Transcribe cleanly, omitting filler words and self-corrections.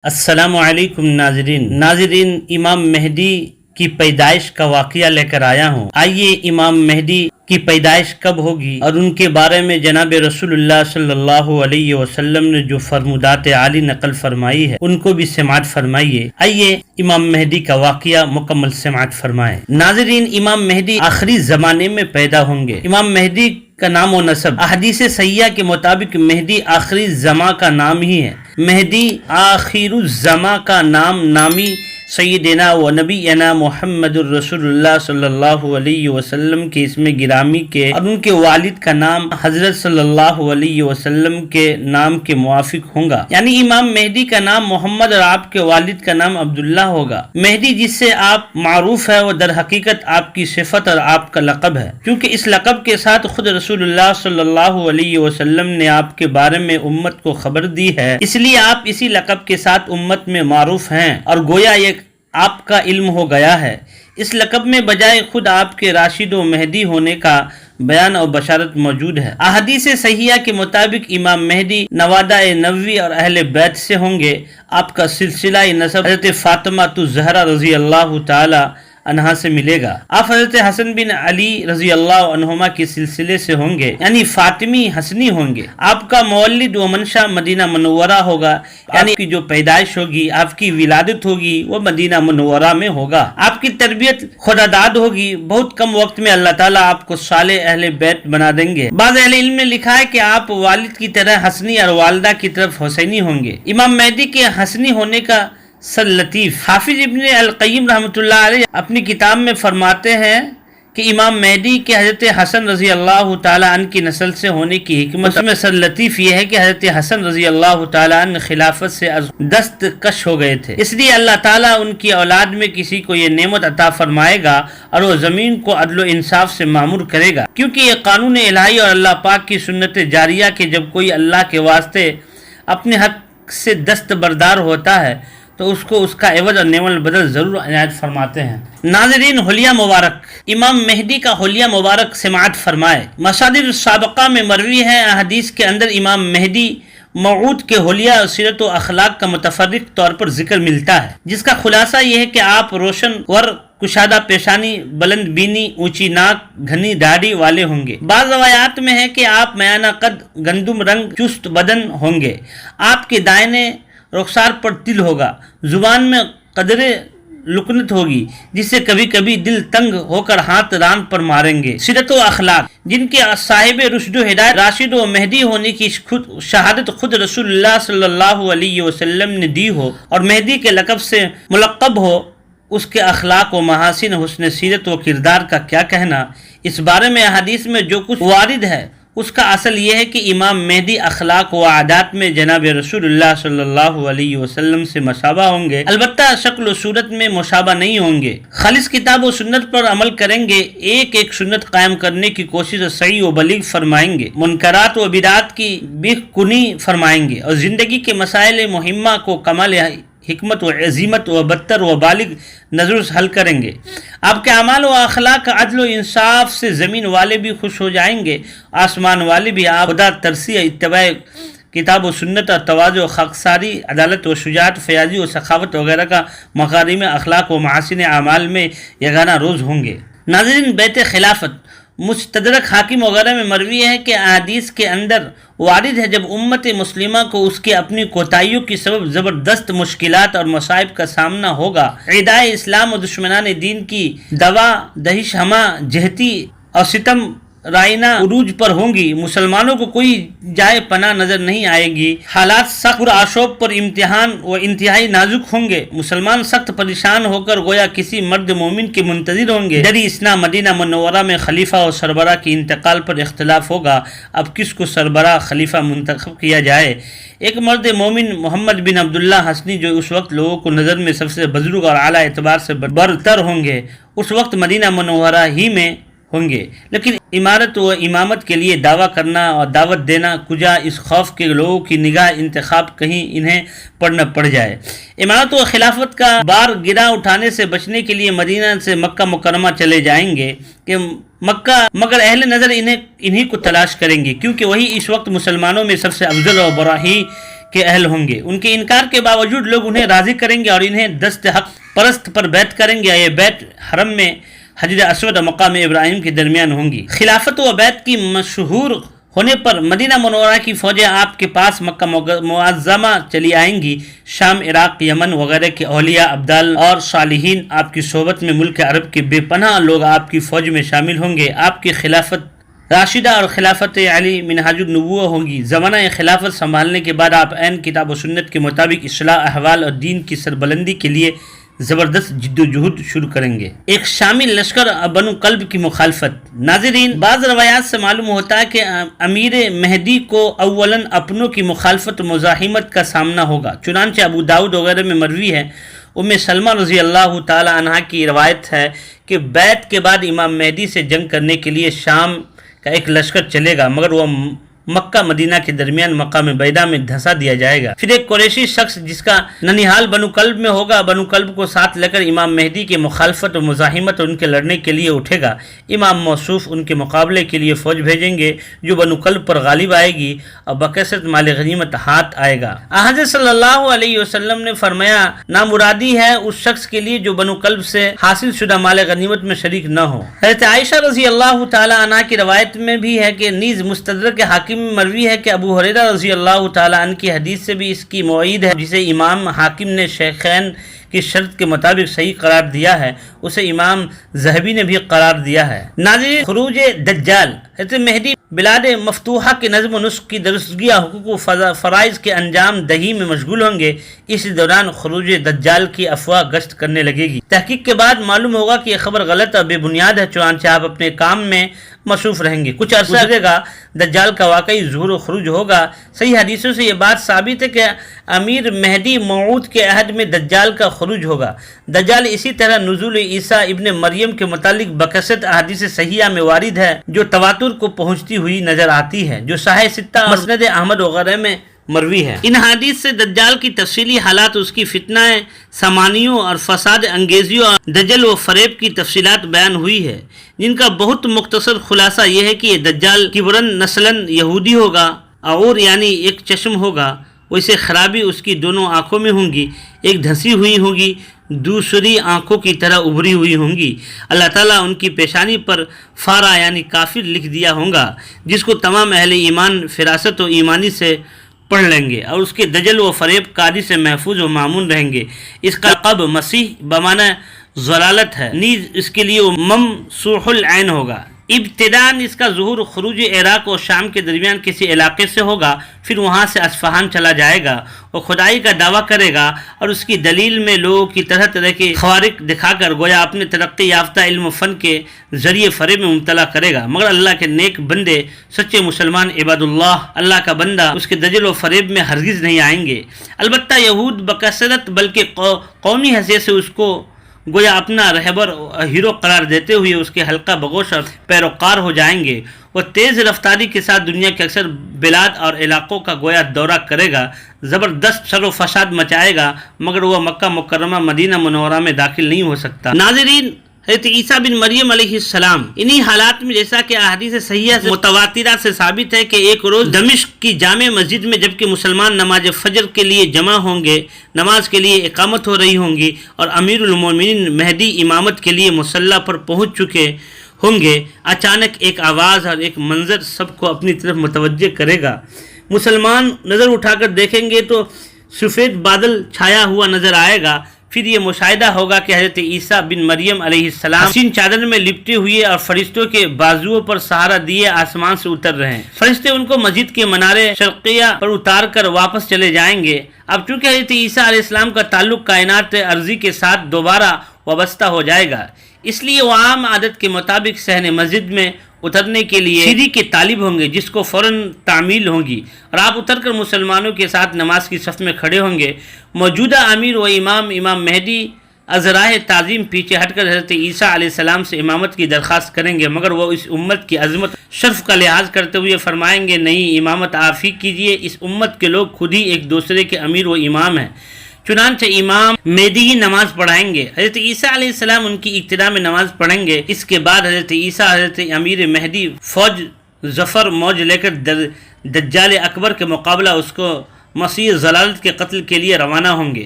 السلام علیکم ناظرین امام مہدی کی پیدائش کا واقعہ لے کر آیا ہوں۔ آئیے امام مہدی کی پیدائش کب ہوگی اور ان کے بارے میں جناب رسول اللہ صلی اللہ علیہ وسلم نے جو فرمودات عالی نقل فرمائی ہے ان کو بھی سماعت فرمائیے۔ آئیے امام مہدی کا واقعہ مکمل سماعت فرمائیں۔ ناظرین، امام مہدی آخری زمانے میں پیدا ہوں گے۔ امام مہدی کا نام و نسب احادیث صحیحہ کے مطابق مہدی آخری زمان کا نام ہی ہے۔ مہدی آخر الزمان کا نامی سیدنا و نبینا محمد الرسول اللہ صلی اللہ علیہ وسلم کے اسم گرامی کے اور ان کے والد کا نام حضرت صلی اللہ علیہ وسلم کے نام کے موافق ہوگا، یعنی امام مہدی کا نام محمد اور آپ کے والد کا نام عبداللہ ہوگا۔ مہدی جس سے آپ معروف ہے وہ در حقیقت آپ کی صفت اور آپ کا لقب ہے، کیونکہ اس لقب کے ساتھ خود رسول اللہ صلی اللہ علیہ وسلم نے آپ کے بارے میں امت کو خبر دی ہے، اس لیے آپ اسی لقب کے ساتھ امت میں معروف ہیں اور گویا یہ آپ کا علم ہو گیا ہے۔ اس لقب میں بجائے خود آپ کے راشد و مہدی ہونے کا بیان اور بشارت موجود ہے۔ احادیث صحیحہ کے مطابق امام مہدی نوادہ نبوی اور اہل بیت سے ہوں گے۔ آپ کا سلسلہ نسب حضرت فاطمہ الزہرا رضی اللہ تعالی عنہا سے ملے گا۔ آپ حضرت حسن بن علی رضی اللہ عنہما کے سلسلے سے ہوں گے، یعنی فاطمی حسنی ہوں گے۔ آپ کا مولد و منشا مدینہ منورہ ہوگا، یعنی آپ کی جو پیدائش ہوگی، آپ کی ولادت ہوگی وہ مدینہ منورہ میں ہوگا۔ آپ کی تربیت خداداد ہوگی۔ بہت کم وقت میں اللہ تعالیٰ آپ کو صالح اہل بیت بنا دیں گے۔ بعض اہل علم نے لکھا ہے کہ آپ والد کی طرح حسنی اور والدہ کی طرف حسینی ہوں گے۔ امام مہدی کے حسنی ہونے کا سر لطیف حافظ ابن القیم رحمۃ اللہ علیہ اپنی کتاب میں فرماتے ہیں کہ امام مہدی کے حضرت حسن رضی اللہ تعالیٰ عنہ کی نسل سے ہونے کی حکمت میں سر لطیف یہ ہے کہ حضرت حسن رضی اللہ تعالیٰ عنہ خلافت سے دستکش ہو گئے تھے، اس لیے اللہ تعالیٰ ان کی اولاد میں کسی کو یہ نعمت عطا فرمائے گا اور وہ زمین کو عدل و انصاف سے معمور کرے گا، کیونکہ یہ قانون الہی اور اللہ پاک کی سنت جاریہ کہ جب کوئی اللہ کے واسطے اپنے حق سے دستبردار ہوتا ہے تو اس کو اس کا عوض اور نعم البدل ضرور عنایت فرماتے ہیں۔ ناظرین، حلیہ مبارک، امام مہدی کا حلیہ مبارک سماعت فرمائے۔ مصادر سابقہ میں مروی ہے، احادیث کے اندر امام مہدی موعود کے حلیہ اور سیرت و اخلاق کا متفرق طور پر ذکر ملتا ہے، جس کا خلاصہ یہ ہے کہ آپ روشن ور، کشادہ پیشانی، بلند بینی، اونچی ناک، گھنی داڑھی والے ہوں گے۔ بعض روایات میں ہے کہ آپ میانہ قد، گندم رنگ، چست بدن ہوں گے۔ آپ کے دائنے رخسار پر تل ہوگا، زبان میں قدرے لکنت ہوگی جس سے کبھی کبھی دل تنگ ہو کر ہاتھ ران پر ماریں گے۔ سیرت و اخلاق، جن کے صاحب رشد و ہدایت راشد و مہدی ہونے کی شہادت خود رسول اللہ صلی اللہ علیہ وسلم نے دی ہو اور مہدی کے لقب سے ملقب ہو، اس کے اخلاق و محاسن حسن سیرت و کردار کا کیا کہنا۔ اس بارے میں احادیث میں جو کچھ وارد ہے اس کا اصل یہ ہے کہ امام مہدی اخلاق و عادات میں جناب رسول اللہ صلی اللہ علیہ وسلم سے مشابہ ہوں گے، البتہ شکل و صورت میں مشابہ نہیں ہوں گے۔ خالص کتاب و سنت پر عمل کریں گے، ایک ایک سنت قائم کرنے کی کوشش صحیح و بلیغ فرمائیں گے، منکرات و بدعات کی بیخ کنی فرمائیں گے اور زندگی کے مسائل مہمہ کو کمال حکمت و عظیمت و بدتر و بالغ نظر سے حل کریں گے۔ آپ کے اعمال و اخلاق عدل و انصاف سے زمین والے بھی خوش ہو جائیں گے، آسمان والے بھی۔ آپ خدا ترسی، اتباع کتاب و سنت اور تواضع و خاکساری، عدالت و شجاعت، فیاضی و سخاوت وغیرہ کا مکارم اخلاق و محاسن اعمال میں یگانہ روز ہوں گے۔ ناظرین، بیت خلافت مستدرک حاکم وغیرہ میں مروی ہے کہ احادیث کے اندر وارد ہے جب امت مسلمہ کو اس کی اپنی کوتاہیوں کی سبب زبردست مشکلات اور مصائب کا سامنا ہوگا، اعدائے اسلام و دشمنان دین کی دوا دہش ہمہ جہتی اور ستم رائنا عروج پر ہوں گی، مسلمانوں کو کوئی جائے پناہ نظر نہیں آئے گی، حالات سخت آشوب پر امتحان و انتہائی نازک ہوں گے، مسلمان سخت پریشان ہو کر گویا کسی مرد مومن کے منتظر ہوں گے۔ جری اسنا مدینہ منورہ میں خلیفہ اور سربراہ کے انتقال پر اختلاف ہوگا، اب کس کو سربراہ خلیفہ منتخب کیا جائے۔ ایک مرد مومن محمد بن عبداللہ حسنی جو اس وقت لوگوں کو نظر میں سب سے بزرگ اور اعلیٰ اعتبار سے برتر ہوں گے، اس وقت مدینہ منورہ ہی میں ہوں گے، لیکن امارت و امامت کے لیے دعویٰ کرنا اور دعوت دینا کجا، اس خوف کے لوگوں کی نگاہ انتخاب کہیں انہیں پڑھ پڑ جائے۔ امارت و خلافت کا بار گرا اٹھانے سے بچنے کے لیے مدینہ سے مکہ مکرمہ چلے جائیں گے کہ مکہ، مگر اہل نظر انہی کو تلاش کریں گے، کیونکہ وہی اس وقت مسلمانوں میں سب سے افضل اور براہی کے اہل ہوں گے۔ ان کے انکار کے باوجود لوگ انہیں راضی کریں گے اور انہیں دست حق پرست پر بیعت کریں گے۔ یہ بیعت حرم میں حجر اسود اور مقام ابراہیم کے درمیان ہوں گی۔ خلافت و بیعت کی مشہور ہونے پر مدینہ منورہ کی فوجیں آپ کے پاس مکہ معظمہ چلی آئیں گی۔ شام، عراق، یمن وغیرہ کے اولیاء، ابدال اور صالحین آپ کی صحبت میں ملک عرب کے بے پناہ لوگ آپ کی فوج میں شامل ہوں گے۔ آپ کی خلافت راشدہ اور خلافت علی منہاج النبوہ ہوگی۔ زمانہ خلافت سنبھالنے کے بعد آپ عین کتاب و سنت کے مطابق اصلاح احوال اور دین کی سربلندی کے لیے زبردست جد و جہد شروع کریں گے۔ ایک شامل لشکر بنو کلب کی مخالفت۔ ناظرین، بعض روایات سے معلوم ہوتا ہے کہ امیر مہدی کو اولاً اپنوں کی مخالفت و مزاحمت کا سامنا ہوگا، چنانچہ ابو داؤد وغیرہ میں مروی ہے۔ ام سلمہ رضی اللہ تعالی عنہ کی روایت ہے کہ بیعت کے بعد امام مہدی سے جنگ کرنے کے لیے شام کا ایک لشکر چلے گا، مگر وہ مکہ مدینہ کے درمیان مقام بیدا میں دھسا دیا جائے گا۔ پھر ایک قریشی شخص جس کا ننیحال بنو کلب میں ہوگا، بنو کلب کو ساتھ لے کر امام مہدی کے مخالفت و مزاحمت اور ان کے لڑنے کے لیے اٹھے گا۔ امام موصوف ان کے مقابلے کے لیے فوج بھیجیں گے جو بنو کلب پر غالب آئے گی اور بکثرت مال غنیمت ہاتھ آئے گا۔ حضرت صلی اللہ علیہ وسلم نے فرمایا، نامرادی ہے اس شخص کے لیے جو بنو کلب سے حاصل شدہ مال غنیمت میں شریک نہ ہو۔ حضرت عائشہ رضی اللہ تعالی عنہ کی روایت میں بھی ہے کہ نیز مستدرک حاکم مروی ہے کہ ابو ہریرہ رضی اللہ تعالی عنہ کی حدیث سے بھی اس کی موعید ہے، جسے امام حاکم نے شیخین کی شرط کے مطابق صحیح قرار دیا ہے، اسے امام ذہبی نے بھی قرار دیا ہے۔ ناظرین، خروج دجال۔ حضرت مہدی بلاد مفتوحہ کے نظم و نسق کی درستگی حقوق و فرائض کے انجام دہی میں مشغول ہوں گے۔ اس دوران خروج دجال کی افواہ گشت کرنے لگے گی۔ تحقیق کے بعد معلوم ہوگا کہ یہ خبر غلط اور بے بنیاد ہے، چنانچہ آپ اپنے کام میں مصروف رہیں گے۔ کچھ عرصہ گزرے گا، دجال کا واقعی ظہور و خروج ہوگا۔ صحیح حدیثوں سے یہ بات ثابت ہے کہ امیر مہدی موعود کے عہد میں دجال کا خروج ہوگا۔ دجال اسی طرح نزول عیسیٰ ابن مریم کے متعلق بکثرت احادیث صحیحہ میں وارد ہے جو تواتر کو پہنچتی ہوئی نظر آتی ہے، جو صحیح ستہ، مسند احمد وغیرہ میں مروی ہے۔ ان حدیث سے دجال کی تفصیلی حالات، اس کی فتنہ سامانیوں اور فساد انگیزیوں اور دجل و فریب کی تفصیلات بیان ہوئی ہے، جن کا بہت مختصر خلاصہ یہ ہے کہ یہ دجال کبرن نسلاً یہودی ہوگا، اور یعنی ایک چشم ہوگا، ویسے خرابی اس کی دونوں آنکھوں میں ہوں گی، ایک دھنسی ہوئی ہوگی، دوسری آنکھوں کی طرح ابھری ہوئی ہوں گی۔ اللہ تعالیٰ ان کی پیشانی پر فارا یعنی کافر لکھ دیا ہوگا، جس کو تمام اہل ایمان فراست و ایمانی سے پڑھ لیں گے اور اس کے دجل و فریب کاری سے محفوظ و معمون رہیں گے۔ اس کا لقب مسیح بمعنی ضلالت ہے، نیز اس کے لیے ممسوح العین ہوگا۔ ابتداً اس کا ظہور خروج عراق و شام کے درمیان کسی علاقے سے ہوگا، پھر وہاں سے اصفہان چلا جائے گا، وہ خدائی کا دعویٰ کرے گا اور اس کی دلیل میں لوگوں کی طرح طرح کے خوارق دکھا کر گویا اپنے ترقی یافتہ علم و فن کے ذریعے فریب میں مبتلا کرے گا، مگر اللہ کے نیک بندے، سچے مسلمان عباد اللہ کا بندہ اس کے دجل و فریب میں ہرگز نہیں آئیں گے۔ البتہ یہود بکثرت بلکہ قومی حیثیت سے اس کو گویا اپنا رہبر ہیرو قرار دیتے ہوئے اس کے حلقہ بگوش اور پیروکار ہو جائیں گے۔ وہ تیز رفتاری کے ساتھ دنیا کے اکثر بلاد اور علاقوں کا گویا دورہ کرے گا، زبردست شر و فساد مچائے گا، مگر وہ مکہ مکرمہ مدینہ منورہ میں داخل نہیں ہو سکتا۔ ناظرین، حضرت عیسیٰ بن مریم علیہ السلام انہی حالات میں، جیسا کہ احادیث صحیحہ سے متواترہ سے ثابت ہے کہ ایک روز دمشق کی جامع مسجد میں جبکہ مسلمان نماز فجر کے لیے جمع ہوں گے، نماز کے لیے اقامت ہو رہی ہوں گی اور امیر المومنین مہدی امامت کے لیے مصلی پر پہنچ چکے ہوں گے، اچانک ایک آواز اور ایک منظر سب کو اپنی طرف متوجہ کرے گا۔ مسلمان نظر اٹھا کر دیکھیں گے تو سفید بادل چھایا ہوا نظر آئے گا، پھر یہ مشاہدہ ہوگا کہ حضرت عیسیٰ بن مریم علیہ السلام حسین چادر میں لپٹے ہوئے اور فرشتوں کے بازوؤں پر سہارا دیے آسمان سے اتر رہے ہیں۔ فرشتے ان کو مسجد کے منارے شرقیہ پر اتار کر واپس چلے جائیں گے۔ اب چونکہ حضرت عیسیٰ علیہ السلام کا تعلق کائنات ارضی کے ساتھ دوبارہ وابستہ ہو جائے گا، اس لیے وہ عام عادت کے مطابق صحن مسجد میں اترنے کے لیے سیڑھی کے طالب ہوں گے، جس کو فوراً تعمیل ہوگی، اور آپ اتر کر مسلمانوں کے ساتھ نماز کی صف میں کھڑے ہوں گے۔ موجودہ امیر و امام مہدی از راہ تعظیم پیچھے ہٹ کر حضرت عیسیٰ علیہ السلام سے امامت کی درخواست کریں گے، مگر وہ اس امت کی عظمت شرف کا لحاظ کرتے ہوئے فرمائیں گے، نہیں، امامت آپ ہی کیجیے، اس امت کے لوگ خود ہی ایک دوسرے کے امیر و امام ہیں۔ چنانچہ امام مہدی ہی نماز پڑھائیں گے، حضرت عیسیٰ علیہ السلام ان کی ابتدا میں نماز پڑھیں گے۔ اس کے بعد حضرت عیسیٰ حضرت امیر مہدی فوج ظفر موج لے کر دجال اکبر کے مقابلہ اس کو مسیح ضلالت کے قتل کے لیے روانہ ہوں گے۔